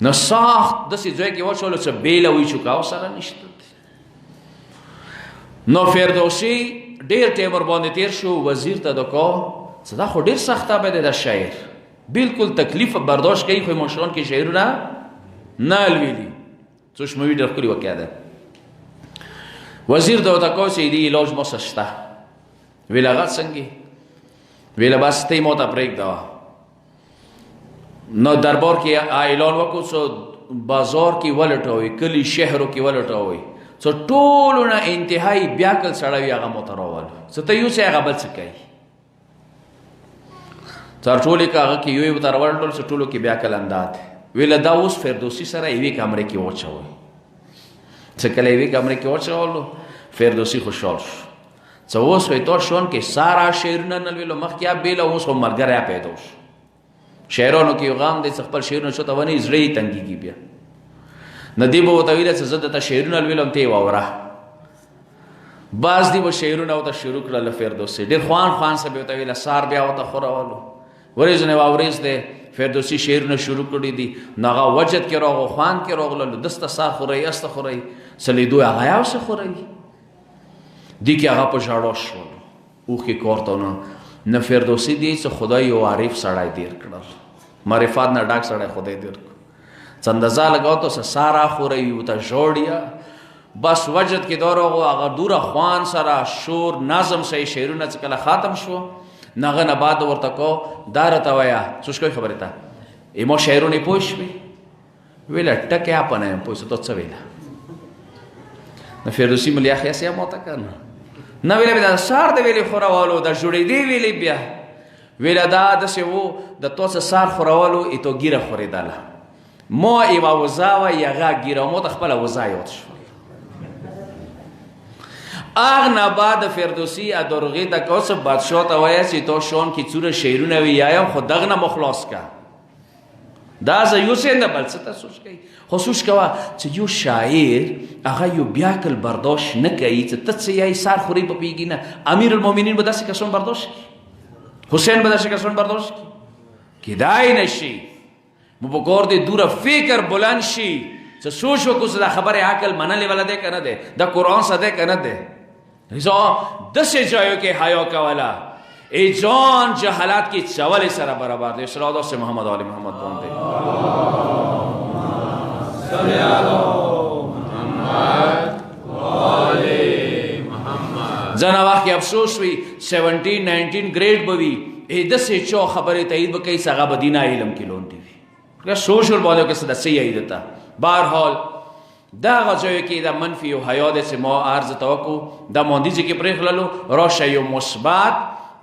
نو ساخت داسې ځای کې واچولو چې بیله وي چوکاو سره نشته. نو فردوسي ډېر ټیم ورباندې تېر شو، وزیر ته دکا چې دا خو ډېر سخت به دی دا شاعر، بالکل تکلیف برداشت کوي خو مشران کې شعرونه نه لولي. څه شموي ډېر ښکلې واقعه ده. وزیر ته ورته کو چې دې علاج موسه شته. ویل هغه څنګه؟ ویل بس ته یې ما ته پرېږده. نو دربار کې اعلان وکړو چې بازار کې ولټوئ، کلي شهرو کې ولټوئ، څه ټولو نه انتهایي بیاکل سړی وي هغه ماته راولو، څه ته یوسئ هغه بل څه کوي. تر ټولې که هغه کې یو یې ورته راولټول چې ټولو کې بیاکل انداد. ویله دا اوس فردوسي سره یوې کمرې کې واچوئ. څه کله یوې کمرې کې واچولو فردوسي خوشحال شو. څه اوس وایي تا شون کې سارا شعرونه نه لولو، مخکې بیله اوس خو ملګری پیدا شو. شاعرانو کې یو غام دی چې خپل شعرونه شو ته ونی زړه یې تنګېږي بیا. ندی به ورته ویله چې زه درته شعرونه لولم ته یې واوره. بعض دی به شعرونه ورته شروع کړل فردوسي، ډېر خوان خوان سه به ورته ویله، سار بیا ورته خوراولو. ورځ نه واورېز دی فردوسي شعرونه شروع کړي دي، نو هغه وجد کې راغو، خوان کې راغلل، دسته سار خورئ استه خورئ، څه لیدو هغه یوسې خورئ. دی کې هغه په ژړا شول، اوښکې کور ته نه فردوسي دی چې خدای یو عارف سړی دیر کړل، معرفت نه ډک سړی خدای دیر کړ. څه اندازه لګاو ته سارا خورئ ورته ژوړیا. بس وجد کې دا راغو، هغه دوره خوان سره شور نظم صحیح شعرونه چې کله ختم شو نو هغه نه بعد ورته کو دا راته وایه څه شکوي خبرې ته ایما شعرونه پوه شوې؟ ویله ټکې اپه نه یم پوه څه ته څه ویله. نو فردوسي مې یخ یاسې ماته که نه نه ویله دا سار د ویلې خوراولو دا جوړېدې ویلې بیا ویله دا داسې و د تو څه سار خوراولو ایتو ګیره خورېدله ما یوه وزه وه یغه ګیره ما ته خپله وزه یاد شو. اغ نه بعد فردوسي ادرغې ته کو څه بادشاه ته وایه چې تو شون کې څوره شعرونه ویایم خو دغه نه مخلاص که دا زه یوسې نه بل څه ته سوچ کوي. خو سوچ کوه چې یو شاعر هغه یو بیاکل برداشت نه کوي چې ته څه یایي سار خوري په پوهېږي نه. امیر المؤمنین به داسې کسان برداشت کړي، حسین به داسې کسان برداشت کړي؟ کیدای نشي. مو پکار دی دوره فکر بلند شي چې سوچ وکړو چې دا خبرې عقل منلې والا دی که نه دی، دا قرآن څه دی که نه دی. داسې ځایو کې حیا کوله ای جان جهالت کې چولې سره برابر دی. صلی الله علیه محمد آل محمد باندې صلی الله محمد آل محمد. ځنه وخت کې افسوس وي 17-19 ګریډ به وي ای داسې چا خبرې تایید به کوي چې هغه به دینه علم کې لوندې وي. سوچ ورباندې کې څه داسې یې دیته. بهرحال دغه ځایو کې د منفي او حیا دی چې ما عرض ته وکړو دا ماندیځ کې پرېښللو. راشه یو مثبت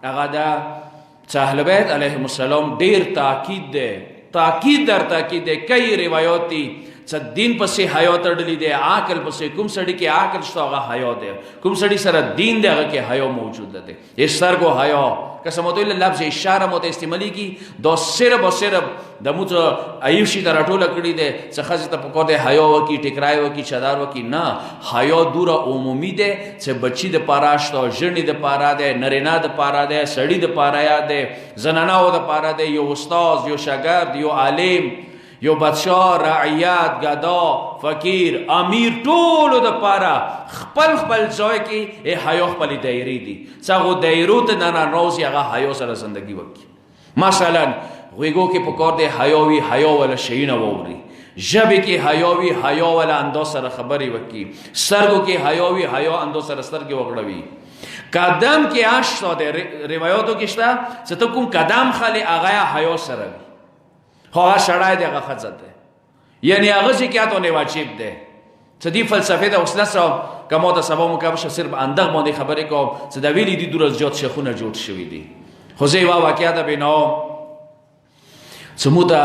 هغه د اهل بیت علیهم السلام ډېر تاکید دی، تاکید در تاکید دی. کئی روایات دي چې دین پسې حیا تړلی دی، عقل پسې. کوم سړي کې عقل شته هغه حیا دی، کوم سړي سره دین دی هغه کې حیا موجود دی. سترګو حیا قسم ته لفظ اشاره مو ته استعمالي کی دا صرف او صرف د موږ ایو شي تر ټوله کړی دی چې خاصه ته پکور دی حیا وکي ټیکرای وکي چادر وکي نه. حیا دوره عمومي دی چې بچی د پاره شته، ژړنی د پاره دی، نرینا د پاره دی، سړی د پاره دی، زنانو د پاره دی، یو استاد، یو شاګرد، یو عالم، یو بادشاہ، رعیت، گدا، فقیر، امیر، ټولو د پاره خپل خپل ځای کې حیا خپلې دایرې دي چې هغو دایرو ته نه ننوځي هغه حیا سره زندګي وکړي. مثلا غوږو کې پکار دی حیا وي، حیا والا شیونه واوري. ژبې کې حیا وي، حیا والا انداز سره خبرې وکړي. سترګو کې حیا وي، حیا انداز سره سترګې وغړوي. قدم کې اشته دی، روایاتو کې شته چې ته کوم قدم خلې هغه حیا سره وي. خو هغه سړی دی هغه ښځه دی، یعنی هغه چې کیا ته واجب دی. څه دې فلسفې د اوس نسو که ما ته سبا مکمل شه صرف اندغ باندې خبرې کوم چې دا ویلي دي دوره زیات شیخونه جوړ شوي دي. خو زه یوه واقعه ته بینوم چې مو ته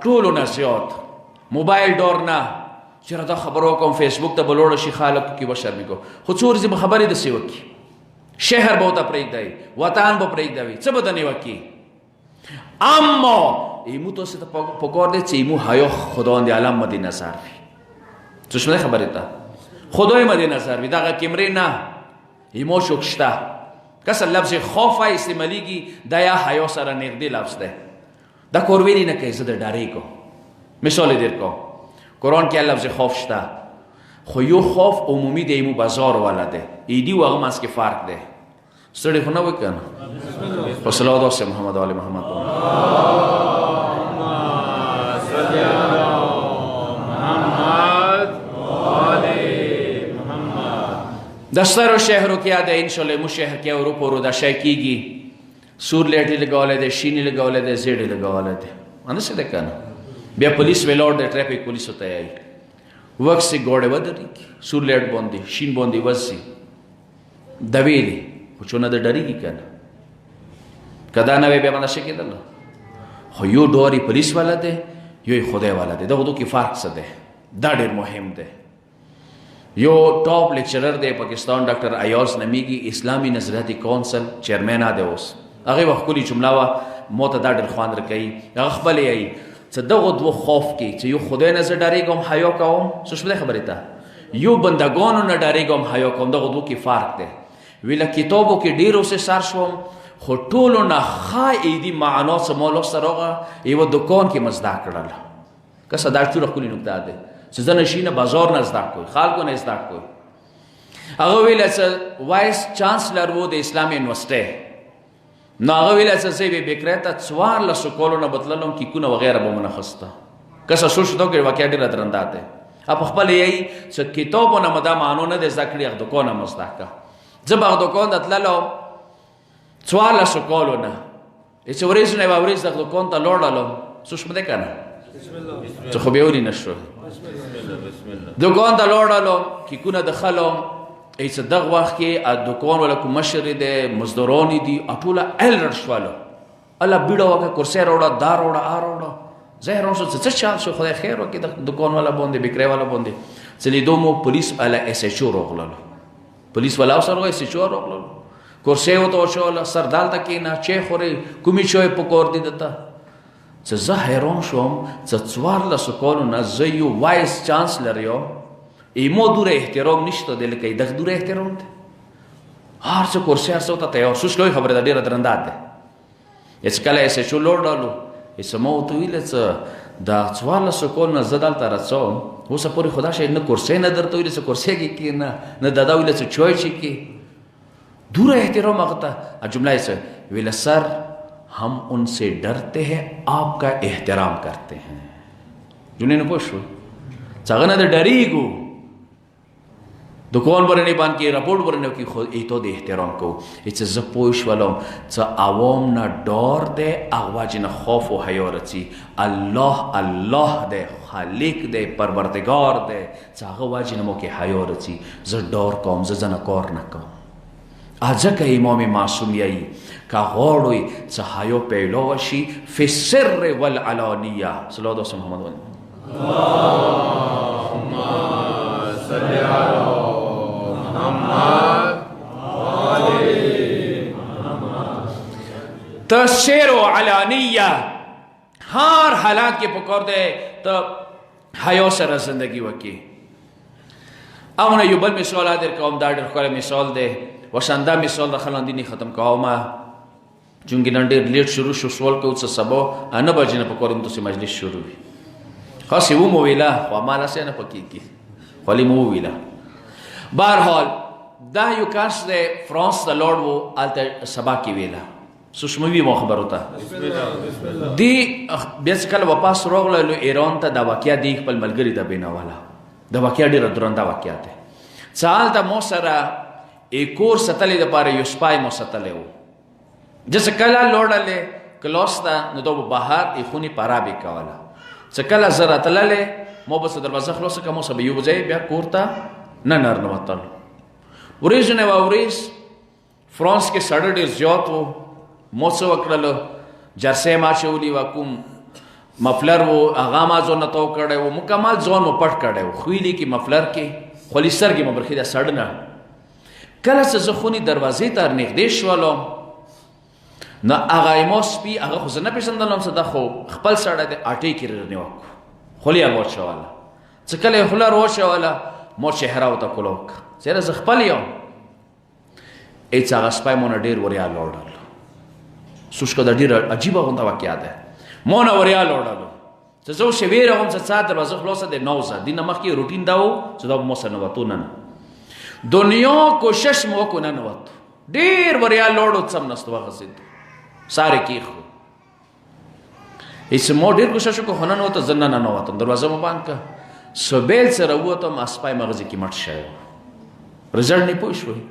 ټولو نه زیات موبایل ډور نه چېرې دا خبر وکړم فیسبوک ته به لوړه شي خلک کې به شرمې کوم. خو څو ورځې به خبرې داسې وکړي، شهر به ورته پرېږدوي، وطن به پرېږدوي، څه به دنې وکړي. اما ایمو تو سے پکار دے چه ایمو حیا خداوند عالم مد نظر وی. چشمه خبره تا خدای مد نظر وی. دغه کمره نه ایمو شکشته کس لفظ خوف استعمالیږي دا یا حیا سره نږدې لفظ ده. دا کورویلی نه کوي زه د ډارې کو مثال دیر کو قرآن کې لفظ خوف شته خو یو خوف عمومی دی ایمو بازار والا دی ایدی و هغه منځ کې فرق دی ستړي خو نه وي که نه په صلوات واسطه محمد آل محمد دستر و شهرو که یاده انشالله مو شهر که اروپا رو داشته کیگی سور لیٹی لگاوله ده شینی لگاوله ده زیڑی لگاوله ده انسه ده کنه بیا پولیس ویلور ده ٹریفک پولیس ہوتا ہے وقت سے گوڑے ودری کی سور لیٹ بوندی شین بوندی وزی دویلی چونه ده ڈری گی کنه کدا نوی بیا منده شکی دلو خو یو دواری پولیس والا ده یو خدای والا ده ده دو کی فرق سده دا دیر مهم ده یو ٹاپ لیکچرر دی پاکستان ډاکټر ایاز نمیږي اسلامي نظریاتي کونسل چیرمن دی اوس هغه وخت کلی جمله وا موته دا ډېر خوان درکې هغه خپل یې څه دغه دوه خوف کې چې یو خدای نه زه ډارېږم حیا کوم څه شپه خبرې ته یو بندگانو نه ډارېږم حیا کوم دغه دوه کې فرق دی ویله کتابو کې ډېرو سه سر شوم خو ټولو نه ښه ایدي معنا څه مولو سره هغه یوه دکان کې مزدا کړله که صدا ټوله ښکلې نکته دی چې زه نشینه بازار نه زده کوئ خلکو نه زده کوئ هغه ویله چې وایس چانسلر و د اسلامي یونیورسټۍ نو هغه ویله چې زه یې بکرۍ ته 1400 کالونه بتللم کیکونه وغیره به مو نخسته که څه سوچ تو کې واقعا ډېره درنده دی په خپل یی چې کتابونه مو دا معنو نه دی زده کړي هغه دکانه مو زده که زه به هغه دکان ته تللم 1400 کالونه چې ورځ نه یوه ورځ دغه دکان ته لاړلم سوچ مو دی که نه چې خو بیا ولې نه شو دکان ته لاړلم کیکونه دخلم ای څه دغه وخت کې دکان والا کوم مشر دی مزدوران دي ټوله ال رډ شولو الله بیړه وکړه کرسۍ راوړه دا راوړه راوړه زه حیران شوم څه چل شو خدای خیر وکړي د دکان والا باندې بکرۍ والا باندې چې لیدو مو پولیس والا اس ایچ او راغلل پولیس والا سره اس ایچ او راغلل کرسۍ ورته واچوله سر دلته کېنه چای خورې کومې چای پکور دي دته چې زه حیران شوم چې 1400 کالونه زه یو وایس چانسلر یم ایمو دوره احترام نشته دی لکه دغه دوره احترام دی هر څه کرسۍ هر څه ورته تیار سوچ لوی خبره ده ډېره درنده ده چې کله ایس ایچ او لوړ چې ما ورته ویله چې دا 1400 کالونه زه دلته رڅوم اوسه پورې خدا شاید نه کرسۍ نه درته ویله چې کرسۍ کې کښېنه نه دادا ویله چې چای چکې دوره احترام هغه ته جمله یې څه ویله سر ہم ان سے ڈرتے ہیں آپ کا احترام کرتے ہیں جنہیں نے پوچھو چاگنا دے ڈری گو دکان برنے بان کی رپورٹ برنے کی خود ایتو دے احترام کو ایچے زپوش والوں چا عوام نا ڈور دے اغواجی نا خوف و حیا رچی اللہ اللہ دے خالق دے پروردگار دے چا اغواجی نا موکی حیا رچی ز ڈور کوم ز زنکار نکوم ځکه امام معصوم یی که غواړئ چې حیا پیدا وشي فی السر والعلانیه صلوات وسلام محمد اللهم صل علی محمد تو سر و علانیه هر حالات کې پکار دی ته حیا سره زندگی وکړي امونه یو بل مثال در کوم دا ډېر ښکلی مثال دی وشنده مثال د خلاندینی ختم کومه چونکه نن ډېر لیټ شروع شو سوال کوو چې سبا 9 بجې نه پکارم تاسو مجلس شروع وي خاص یې ومو ویله خو عمله سې نه پکېږي خو مو ویله بهرحال دا یو کس دی فرانس د لاړ و هلته سبا کې ویله سوشموي ما خبرو ته دی بیا چې کله واپس راغله ایران ته دا واقعه دی خپل ملګري ته بینوله دا واقعه ډېره درنده واقعه دی چې هلته مو سره کور ستلی د پاره یو سپای مو ستلی و جسه کله لوړلې کلاس ته نو دا به بهر ایخونی پاره به کوله چې کله زه راتللی ما به دروازه خلاصه کړه ما به یو ځای بیا کور ته نه ننوتل ورځ نه وه ورځ فرانس کې سړی ډېر زیات و ما څه وکړل جرسۍ ما اچولي وه کوم مفلر و هغه ما ځان نه تاو کړی و مکمل ځان مو پټ کړی و خویلي کې مفلر کې خولي سترګې مو برخې د سړ نه کله چې زه خونې دروازې ته نږدې شولم نو هغه ما سپي هغه خو زه نه پېژندلم چې دا خو خپل سړی دی اټۍ کې رانیوکو خولي هغه واچوله چې کله یې خوله راواچوله ما چهره ورته کوله وکړه چېرې زه خپل یم هېڅ هغه سپی ما نه ډېر وریا لاړل سوچ که دا ډېره عجیبه غونده واقعه ده ما نه وریا لاړلو چې زه شویره هم چې څا دروازه خلاصه دی 9 دې نه مخکې روټین دا و چې دا به مو سره ننوتو نه دنیا کوشش مو وکړو ننوتو ډېر وریا لوړو څم نستو وغځېدو سارې کېښو هېڅ مو ډېر کوشش وکړو خو ننوتو زه نه ننوتم دروازه مو بند کړه سبیل سره ووتم اسپای مغزې کې مټ شوی رزلټ نه پوه شوئ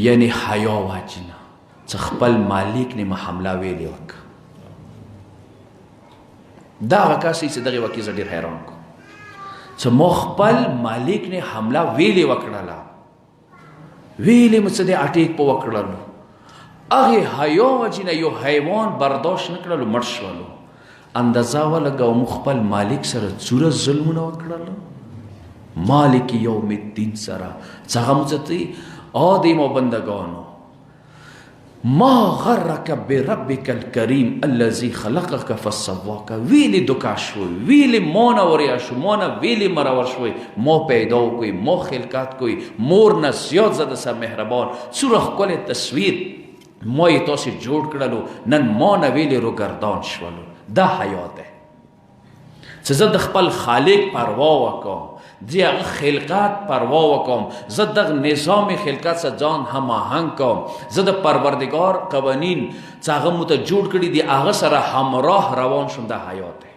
یعنی حیا واجنه چې خپل مالک نه مې حمله ویلې وکړه دا هغه کس چې دغې واقعې زه ډېر حیران کړم چې مو خپل مالک نه حمله ویلې وکړله ویلې مې څه دی اټیک په وکړلو هغې حیا وجې نه یو حیوان برداشت نه کړلو مړ شولو اندازه ولګوه موږ خپل مالک سره څومره ظلمونه وکړل مالک یوم الدین سره څه هغه موږ ته آدم و بندگانو ما غرک بربک الکریم الذی خلقک فسواک ویلی دکا شوی ویلی مونا وریا شو مونا ویلی مراور شوی مو پیداو کوئی مو خلقات کوئی مور نه زیاد زده سر مهربان سورخ کل تصویر موی تاسی جوړ کړلو نن مونا ویلی رو گردان شولو دا حیا ده چې زه د خپل خالق پروا وکم دی هغه خلقات پروا وکم زه دغه نظام خلقات سره ځان هماهنګ کوم زه د پروردگار قوانین چې هغه مو ته جوړ کړي دي هغه سره همراه روان شم دا حیا ده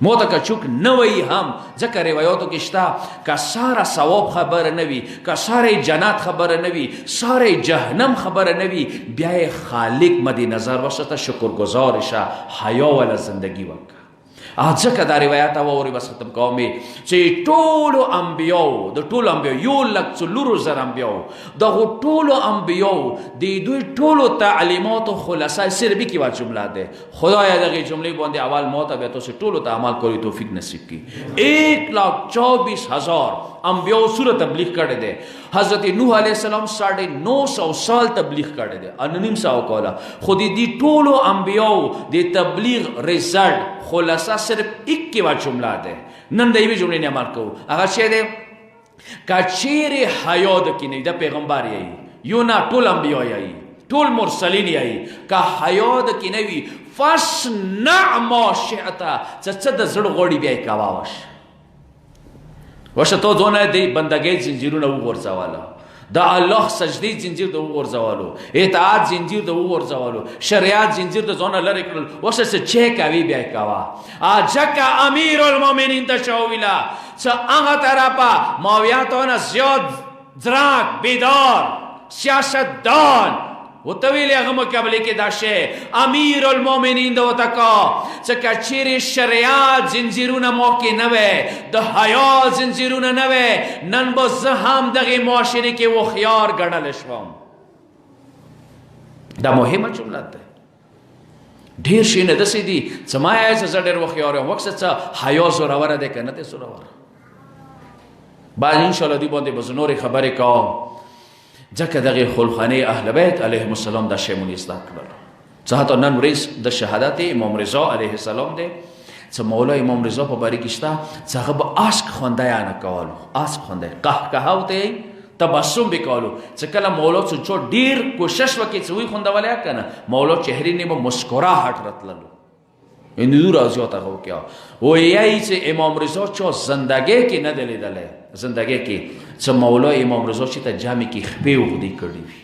مو ته که چوک نه وی هم ځکه روایاتو کې شته که ساره ثواب خبره نه وي که ساره جنت خبره نه وي ساره جهنم خبره نه وي بیا یې خالق مد نظر وسته شکرګزار شه حیا ولا زندگی وکړه ځکه دا روایت واورئ بس ختم کوم چې ټولو انبیاو د ټولو انبیاو 1,400,000 انبیاو دغو ټولو انبیاو د دوی ټولو تعلیماتو خلاصه صرف کې وا جمله ده خدایا دغه جملې باندې اول ما ته به تاسو ټولو ته عمل کوي توفیق نصیب کړي 1,24,000 انبیاو سوره تبلیغ کړي دي حضرت نوح علیہ السلام 950 سال تبلیغ کړي دي انونیم ساو کولا خودی دی ټولو انبیاو د تبلیغ رزلټ خلاصه صرف 21 جمله ده نن د یوې جملې نه عمل کوو هغه څه ده که چیرې حیا د کې نه د پیغمبر یې یو نه ټول انبیا یې ټول مرسلین یې که حیا د کې نه وي فاصنع ما شئت څه د زړه غوړي بیا یې کوه وشه تو ځونه دی بندګۍ زنجیرونه وغورځوله د الله سجدي زنجیر د وغورځولو اطاعت زنجیر د وغورځولو شریعت زنجیر د ځونه لرې کړل اوس څه چې کوي بیا یې کوه ځکه امیر المؤمنین ته شاویله څه هغه طرفه ماویاتونه زیات ځراک بیدار سیاستدان ورته ویلې هغه مقابلې کې دا شی امیر المؤمنین د ورته کا چې که چیرې شریعت زنځیرونه مو کې نه وی د حیا زنځیرونه نه وی نن به زه هم دغې معاشرې کې هوښیار ګڼلی شوم دا مهمه جمله ده ډېر شیونه داسې دي چې ما یې چې زه ډېر هوښیار یم وکړه څه حیا زوروره دی که نه دی زوروره بعد انشاءالله دوی باندې به زه نورې خبرې کوم ځکه دغه خلخانه اهل بیت علیهم السلام دا شی مونږ زده کړل څه حتی نن ورځ د شهادت امام رضا علیه السلام دی چې مولا امام رضا په باره کې شته چې هغه به اشک خوندیانه کولو اشک خوندی قهقهه ورته تبسم به کولو چې کله مولا څه ډېر کوشش وکړي چې وی خوندولی که نه مولا چهرې نه به مسکراهټ راتللو این دور از یاد هغه وکړه وایي چې امام رضا چا زندګۍ کې نه دی لیدلی زندګۍ کې چې مولا امام رضا چې ته جامې کې خپې اوږدې کړي وي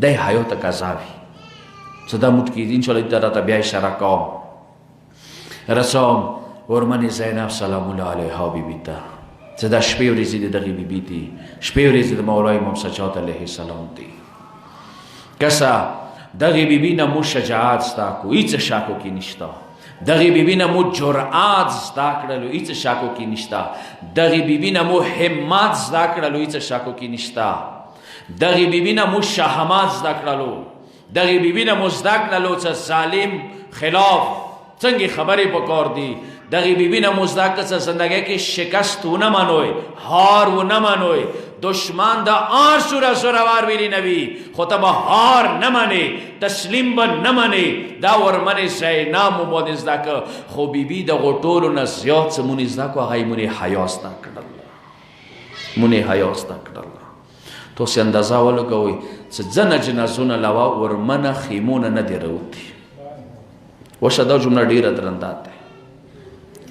دی حیا ته قضا وي چې دا موټ کې انشاءالله دا راته بیا اشاره کوم رسام ورمنې زینب سلام الله علیها بیبي ته چې دا شپې ورځې د دغې بیبي دي شپې ورځې د مولا امام سجاد علیه السلام دي کسه دغې بیبي نه مو شجاعت زده کړو هېڅ شکو کې نشته دغې بیبي نه مو جرأت زده کړلو هېڅ شکو کې نشته دغې بیبي نه مو همت زده کړلو هېڅ شکو کې نشته دغې بیبي نه مو شهامت زده کړلو دغې بیبي نه مو زده کړلو چې ظالم خلاف څنګه خبرې پکار دي دغې بیبي نه مو زده کړه چې زندګۍ کې شکست ونه منوئ هار ونه منوئ دشمن د آر سوره زورور ویلی نوی خو ته به هار نه منې تسلیم به نه منې دا ورمنې زینب مو باندې زده که خو بیبي دغو ټولو نه زیات څه مونې زده کړو هغه یې مونې حیا زده کړل مونې حیا زده کړل تاسې اندازه ولګوئ چې ځنه جنازونه لوا ورمنه خیمونه نه دي راوتي وشه دا جمله ډېره درنده ده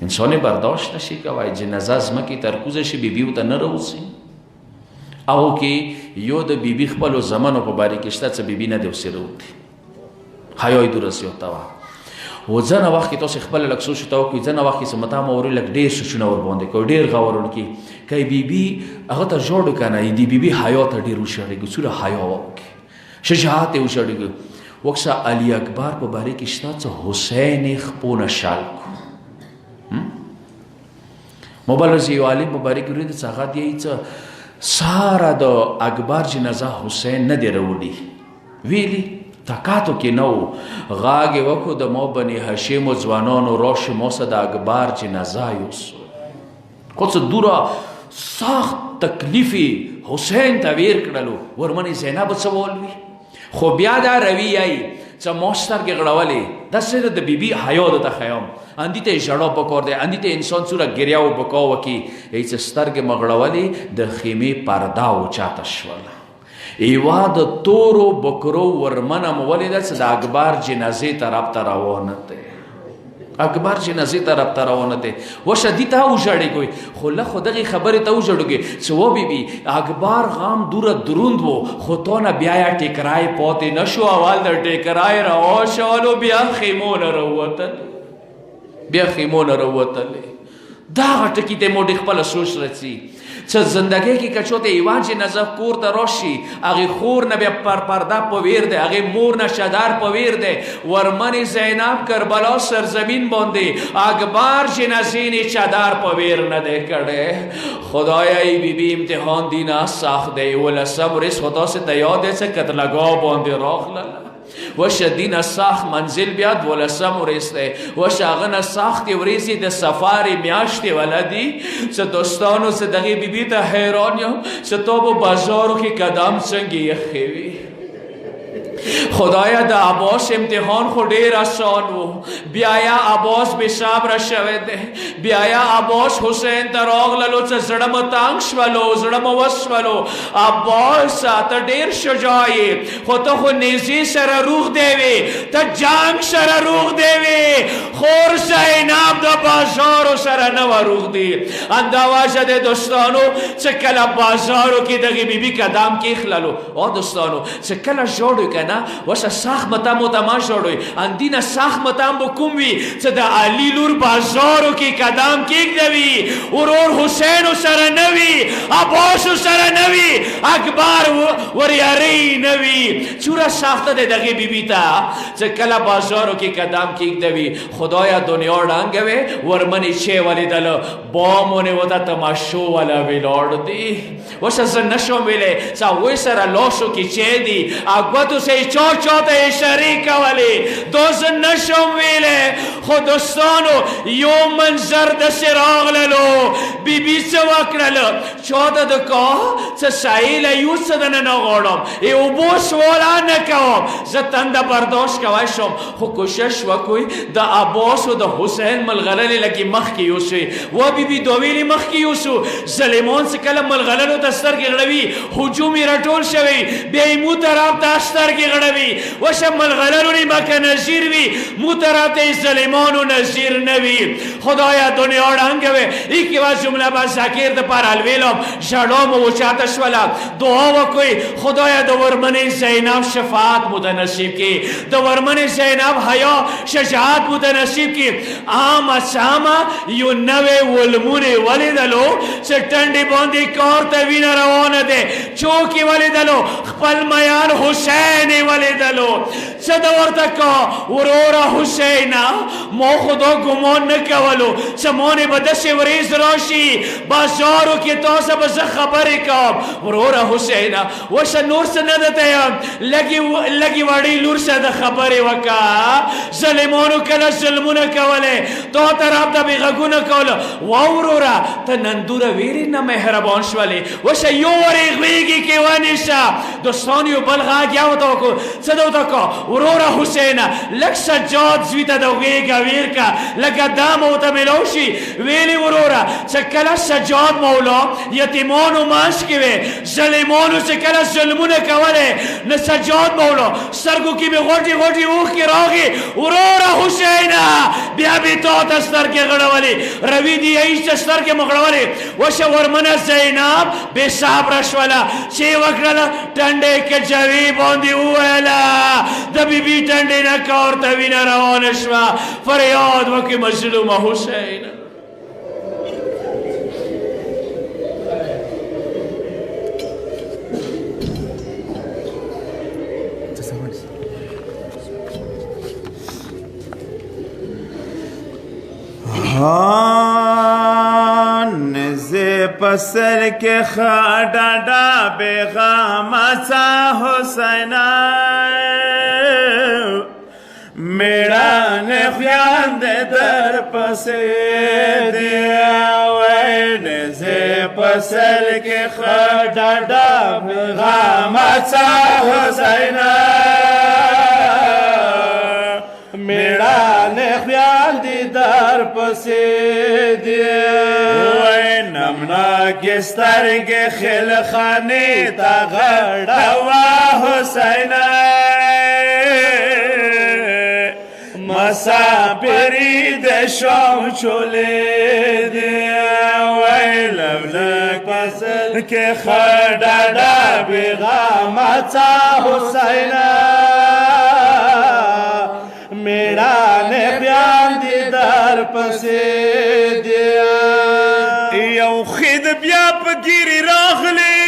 انسان برداشت نشي کوي جنازه زمکې ترکوزه شي بیبیو ته نه راوځي او کې یو د بیبي خپلو زمنو په باره کې شته څه بیبي نه دی ورسره وکړي حیا یې دومره زیاته وه و ځنه وخت کې تاسو خپله لږ سوچ ورته وکړئ ځنه وخت کې څه متا مه اورئ لږ ډېر سوچونه ورباندې کوئ ډېر غور وکړي که یې بیبي هغه ته ژاړو که نه د بیبي حیا ته ډېر وشړېږو څومره حیا وکړي شجاعت یې وشړېږو وکسا علی اکبر په باره کې شته څه حسین خپونه شال کو مبلغ یو عالم په باره کې ورېده څه هغه دی څه ساره د اکبر جنازه حسین نه دی راوړي ویلي تکاتو کې نو غاګې وکړو د مو بني هاشم و ځوانانو راشو ما سه د اکبر جنازه یوسو خو څه دوره سخت تکلیفي حسین ته ویر کړلو ورمنې زینب څه ولوي خو بیا دا رویه څه ما سترګې غړولې داسې د بیبي حیا درته ښیم اندي ته یې ژړا پکار دی اندي ته انسان څومره ګریا و بکا وکړي ای څه سترګې مې غړولې د خیمې پرده اوچاته شوله ایوا د تورو بکرو ورمنه مو ولیده چې د اکبر جنازې طرف ته روانه دی اکبر جنازې طرف ته روانه دی وشه دې ته وژړېږئ خو له خو دغې خبرې ته وژړوږئ چې و بیبي اکبر غام دوره دروند و خو تا نه بیا یې ټیکرای پاتې نه شو اول د ټیکرای راوشولو بیا خیمو نه راووتل بیا خیمو نه راووتلې دغه ټکي ته مو ډېر خپله سوچ رسي چې زندګۍ کې که چاته یوه جنازه کور ته راشي هغې خور نه بیا پر پرده په ویر دی هغې مور نه شدر په ویر دی ورمنې زینب کربلا سرزمین باندې اکبر جنازې نه چدر په ویر نه دی کړی خدایا ای بیبي امتحان دی نه سخت دی ولسم ورځ خو تاسې ته یاد دی چې قتلګاه باندې راغلله وشه دینه سخت منزل بیا دولسم ورځ دی وشه هغه نه سختې ورځې د سفارې میاشتې ولدي چې دوستانو چې دغې بیبي ته حیران یم چې تا به بازارو کې قدم څنګه یخې وي خدایا د عباس امتحان خو ډیر آسان وو بیا یا عباس بې صبره شوی دی بیا یا عباس حسین ته راغللو چې زړه مو تنګ شولو زړه مو وسولو عباس ته ډیر شجاع یې خو ته خو نیزې سره روغ دی وې ته جنګ سره روغ دی وې خور زینب د بازارو سره نه وه روغ دی همدا وجه دی دوستانو چې کله بازارو کې دغې بیبي قدم کېښللو دوستانو چې کله ژاړو که نه وشه سخت متم و تما شوړوي اندینه سخت متم به کوم وي چې د علي لور بازارو کې قدم کېږدوي ورور حسین سره نه وي عباس سره نه وي اکبر وریارۍ نه وي څومره سخته دی دغې بیبي ته چې کله بازارو کې قدم کېږدوي خدایا دنیا ړنګه وې ورمنې چې ولیدله بامونې ورته تماشو والا ولاړ دي وشه زه نشم ویلی چې هغوی سره لاسو کې چې دي ګوتو سه چا ته اشارې کولې دا زه نشم ویلی خو دوستانو یو منظر داسې راغللو بیبي څه وکړله چا ته د کا څه سایله یو څه دننه غواړم اوبو سواله نه کوم زه تنده برداشت کوی شم خو کوشش وکوئ د عباس و د حسین ملغلرې لکې مخکې یوسئ و بیبي دا ویلې مخکې یوسو ظالمان څه کله ملغلرو ته سترګې غړوي هجوم یې راټول شوی بیا یې مو طرف ته سترګې غړوي وشه ملغلرو نه مکه نظیر وي مو طرف ته یې ظالمانو نظیر نه وي خدایا دنیا ړنګه وې ایکې وه جمله به ذکر دپاره الویلم ژړا مو وچاته شوله دعا وکړئ خدایا د ورمنې زینب شفاعت مو د نصیب کړي د ورمنې زینب حیا شجاعت مو د نصیب کړي عامه سامه یو نوې ولمونې ولیدلو چې ټنډې باندې کار ته وینه روانه دی چوکې ولیدلو خپل میان حسین ولیدلو څه د ورته کا وروره حسینه ما خدا ګمان نه کولو چې مانې به داسې ورځ راشي بازارو کې تاسو به زه خبرې کوم وروره حسینه وشه نور څه نه درته یم لږې وړې لور سره د خبرې وکړه ظالمانو کله ظلمونه کولی تا طرف ته بې غږونه کوله وا وروره ته نن دوره ویرې نه مهربان شولې وشه یو ورې غوېږې کې ونیسه دوستان یو بل غږ یا ورته وکړو صدو تکو ورورا حسین لک سجاد زویتا دو گیگا ویرکا لکا دامو تا ملوشی ویلی ورورا چکلا سجاد مولا یتیمانو ماش کیوے ظلمانو چکلا ظلمون کولے نا سجاد مولا سرگو کی بے غوٹی غوٹی اوخ کی راغی ورورا حسین بیا بی تو تستر کے غڑوالی روی دی ایش تستر کے مغڑوالی وشا ورمن زیناب بے صاحب رشوالا چی وکرلا ٹنڈے کے جوی بوندی اویلا دبی بی ٹنڈے نکور توین روانشوا فریاد وکی مظلوم حسین نزے پسر کے خاڈا بیغام سا حسین میرا نخیان دے در پسے دیا وے نزے پسر کے خاڈا بیغام سا حسین میرا نخیال دی در پسے دیا نمنا کستر کے خل خانے تا غڑا وا حسین مسافری دے شام چولے دیا وی لبلک پسل کے خڑا بیغامت حسین میرا نے بیان دی در پسے دیا یو خید بیا پگیری راغلی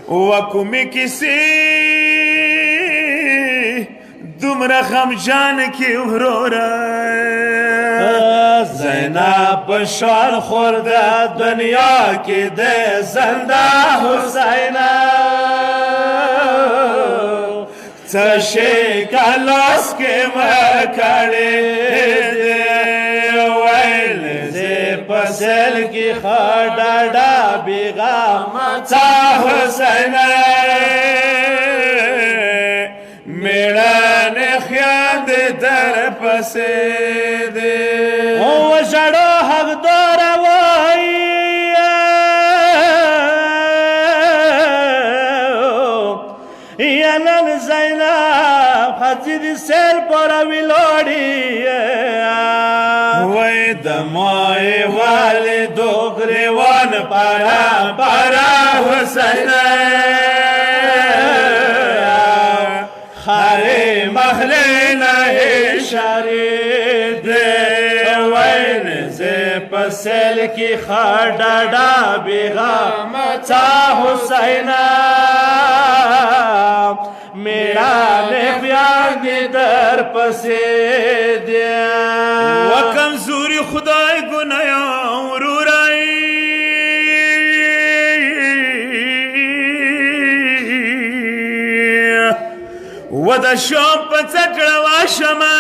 وکمی کسی دمر خم جان کی رو رہا زینب شان خورد دنیا کی دے زندہ حسین تشے کا لاس کے مکڑے دے ویل زی پسل کی خڑا بیغام تا حسین میرا نخیان دے در پسے دے او جڑو حق دورا وائی یعنی زینب حجید سیل پورا ویلوڑی وی دمائی والی دو گریوان پارا پارا حسین خارے محلے نہے شریعت وین سے پسل کی خڑا بیغام تا حسین میرا نخیان دی در پسے دیا و کمزوری خدای گنایا رو رائی و دا شام پتکڑا واشما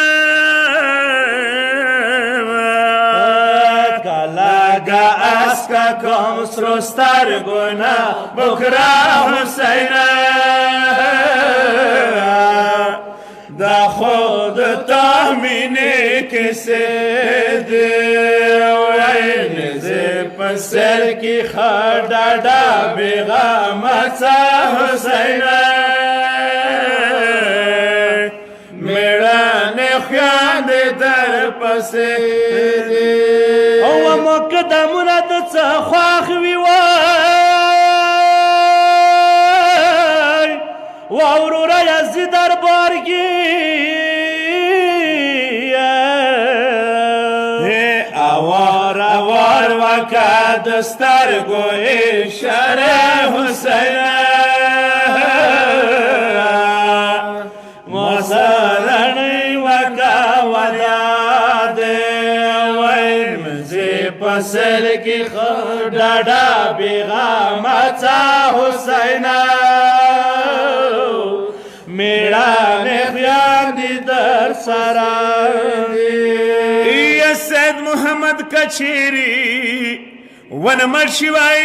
کالاگا اسکا کم سرستر گنا بکرا حسین دا خود تامینه کسے دے وین زی پسر کی خڑا بیغامت حسین میرا نخیان دے در پسے دے او مقدم ردت خواخ ویوائی واورورا یزی در بارگی اوار اوار وکا دستر گوی شر حسین مزارنی وکا وداد ویم زی پسر کی خڑا بیغامت حسین میرا نخیان دی در سران دی سید محمد کچیری ون مړ شوی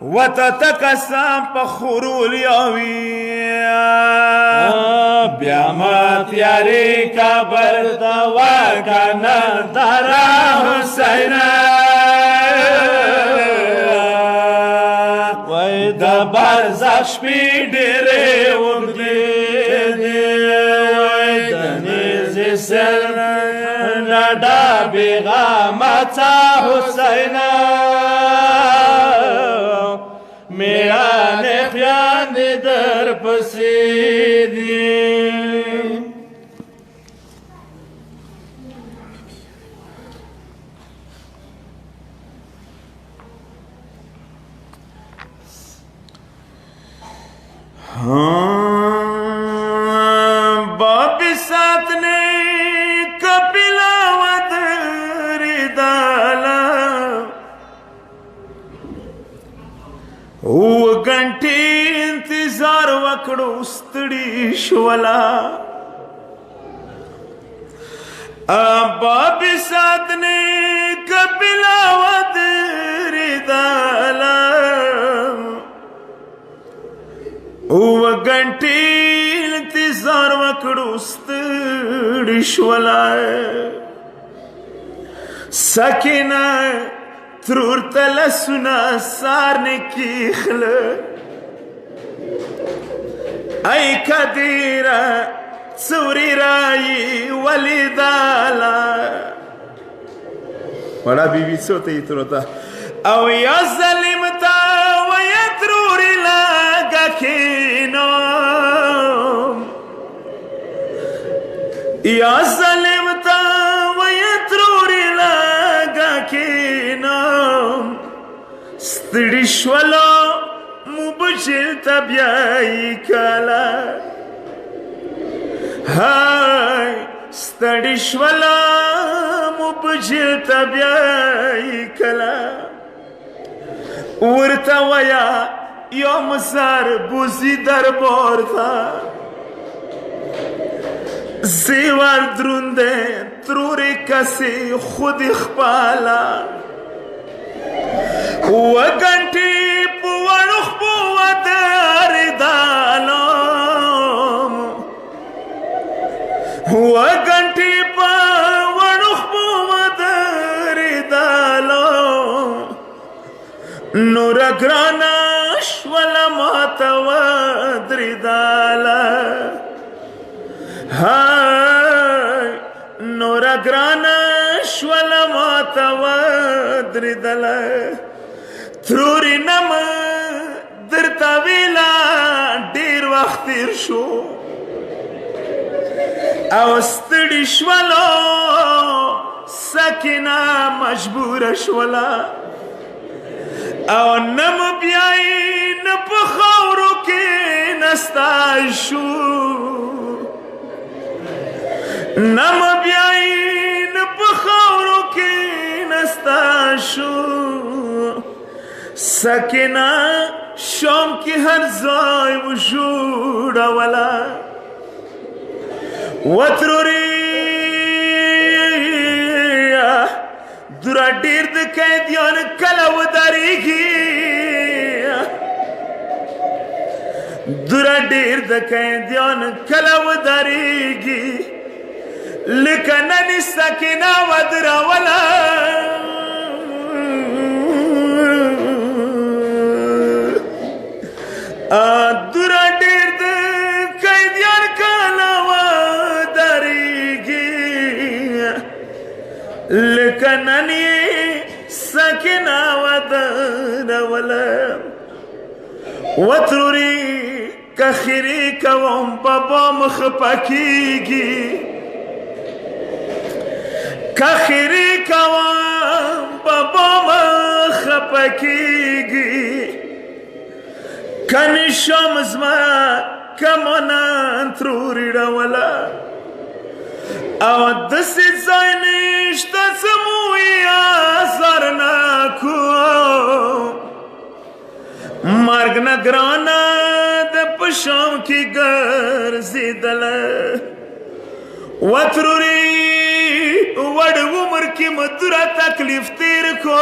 وته تکسام په خورول یاوي بیا ما تیارې کابل ته ورکنه دره حسین وای د برزخ شپې ډېرې اوږدې دي وای د نیزې سر نه ډابې غمڅه حسین میرا نخیان در پسیدی باپی ساتھ نے کپلا ودری دالا او گھنٹی انتظار وکڑو ستڑی شولا بابی ساتھ نے کپلا ودری دالا او گھنٹی انتظار وکڑو ستڑی شولا سکینہ ترور تلسنا سارنے کی خلق ای کدیرہ سوری رائی ولی دالا بڑا بی بی سوتے ہی تروتا او یا ظلمتا و یا تروری لگا کینام یا ظلمتا و یا تروری لگا کینام ستڑی شولا مبجل تبیائی کالا ہائی ستڑی شولا مبجل تبیائی کالا ورطا ویا یوم سار بوزی دربار تھا زیوار درندے تروری کسی خود اخپالا وگنٹی پوانخ پوادر دالام وگنٹی پوانخ پوادر دالام نور گرانش ولا ماتوادر دالا ہائی نور گرانش ولا ماتوادر دالا تروری نم در طویلا دیر وقت تیر شو او ستڑی شولا سکینہ مجبور شولا او نم بیائی نپ خورو کے نستاشو نم بیائی نپ خورو کے نستاشو سکینہ شام کی ہر زائی وشوڑا والا وطروری درا دیر د قیدیان کلو داریگی درا دیر د قیدیان کلو داریگی لکننی سکینہ ودرا والا درا دیر د قیدیان کلو داریگی لکننی سکینہ ودرا والا وطروری کخیری کوم بابا مخپکیگی کخیری کوم بابا مخپکیگی کنی شمز ما کمانان تروری رولا او دسی زینشت زموی آزار ناکو مرگ نگرانا د پشام کی گرزی دل وتروري وڑ عمر کی مدرہ تکلیف تیر کو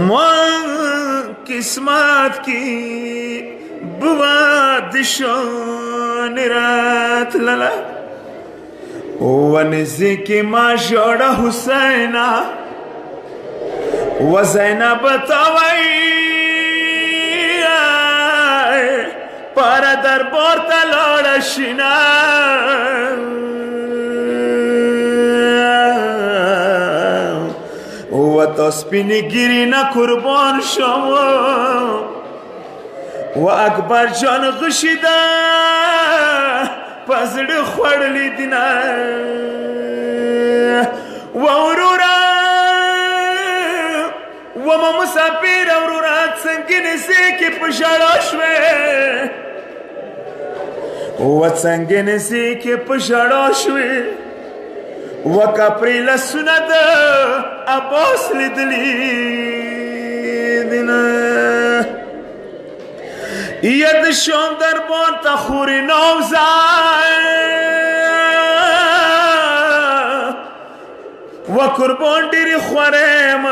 ماں قسمت کی بواد شان رات للا ونزی کی ماں جوڑا حسینہ و زینب تاوئی پارا دربار تا لاڑا شنا و تا سپینی گیری نا قربان شما و اکبر جان غشیده پزد خوڑلی دینا و اورورا و ما مسافر اورورات سنگین سیکی پشاڑا شوے و سنگین سیکی پشاڑا شوے و کپری لسند عباس لیدلی دینا ید شام دربار تا خوری نوزای و قربان دیری خوریم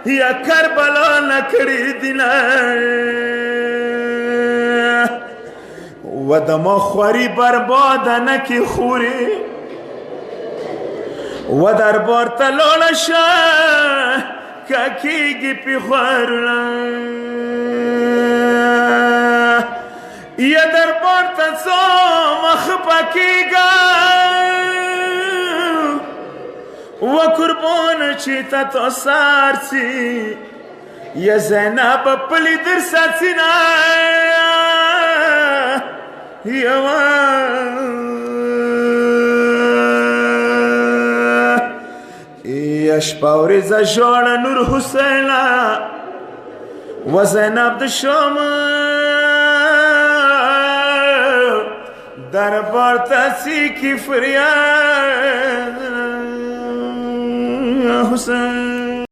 یا کربلا نکڑی دینا و دما خوری برباد نکی خوری و دربار تا لولشا کاکیگی پی خورنا یا دربار تا سومخ پاکیگا و قربان چیتا تو سارسی یا زینب پلی در ساتینا یا یشپاوری زجوڑ نور حسینہ و زینب دشام دربار تاسی کی فریاد حسین